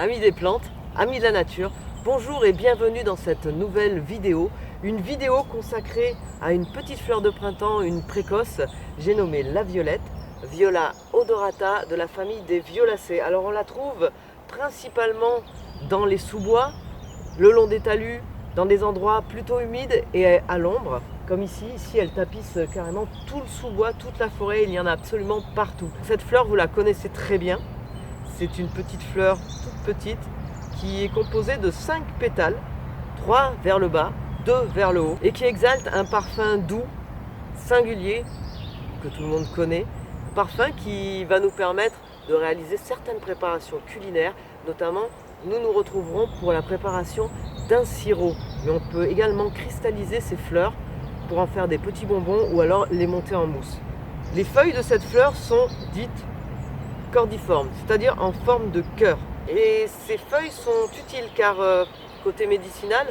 Amis des plantes, amis de la nature, bonjour et bienvenue dans cette nouvelle vidéo. Une vidéo consacrée à une petite fleur de printemps, une précoce, j'ai nommé la violette, Viola odorata de la famille des violacées. Alors on la trouve principalement dans les sous-bois, le long des talus, dans des endroits plutôt humides et à l'ombre, comme ici. Ici, elle tapisse carrément tout le sous-bois, toute la forêt, il y en a absolument partout. Cette fleur, vous la connaissez très bien. C'est une petite fleur toute petite qui est composée de 5 pétales, 3 vers le bas, 2 vers le haut, et qui exalte un parfum doux, singulier, que tout le monde connaît. Parfum qui va nous permettre de réaliser certaines préparations culinaires, notamment nous nous retrouverons pour la préparation d'un sirop. Mais on peut également cristalliser ces fleurs pour en faire des petits bonbons ou alors les monter en mousse. Les feuilles de cette fleur sont dites cordiformes, c'est-à-dire en forme de cœur. Et ces feuilles sont utiles car côté médicinal,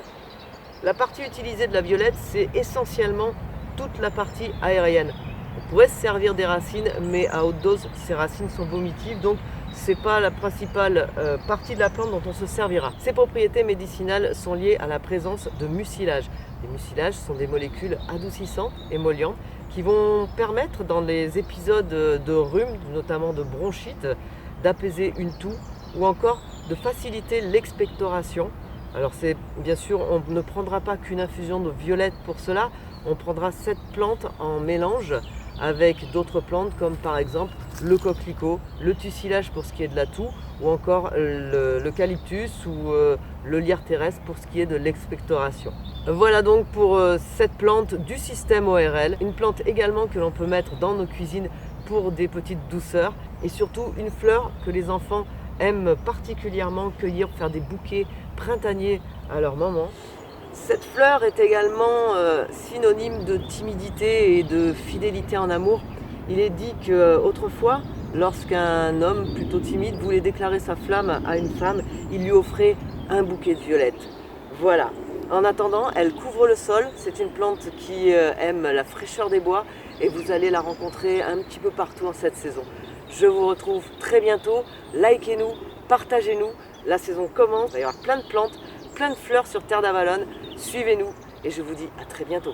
la partie utilisée de la violette, c'est essentiellement toute la partie aérienne. On pourrait se servir des racines, mais à haute dose, ces racines sont vomitives, donc c'est pas la principale partie de la plante dont on se servira. Ces propriétés médicinales sont liées à la présence de mucilage. Les mucilages sont des molécules adoucissantes, émollientes, qui vont permettre dans les épisodes de rhume, notamment de bronchite, d'apaiser une toux ou encore de faciliter l'expectoration. Alors c'est bien sûr, on ne prendra pas qu'une infusion de violette pour cela, on prendra cette plante en mélange avec d'autres plantes comme par exemple le coquelicot, le tussilage pour ce qui est de la toux ou encore l'eucalyptus ou le lierre terrestre pour ce qui est de l'expectoration. Voilà donc pour cette plante du système ORL, une plante également que l'on peut mettre dans nos cuisines pour des petites douceurs et surtout une fleur que les enfants aiment particulièrement cueillir pour faire des bouquets printaniers à leur maman. Cette fleur est également synonyme de timidité et de fidélité en amour. Il est dit qu'autrefois, lorsqu'un homme plutôt timide voulait déclarer sa flamme à une femme, il lui offrait un bouquet de violettes. Voilà. En attendant, elle couvre le sol. C'est une plante qui aime la fraîcheur des bois et vous allez la rencontrer un petit peu partout en cette saison. Je vous retrouve très bientôt. Likez-nous, partagez-nous. La saison commence. Il va y avoir plein de plantes, plein de fleurs sur Terre d'Avalon. Suivez-nous et je vous dis à très bientôt.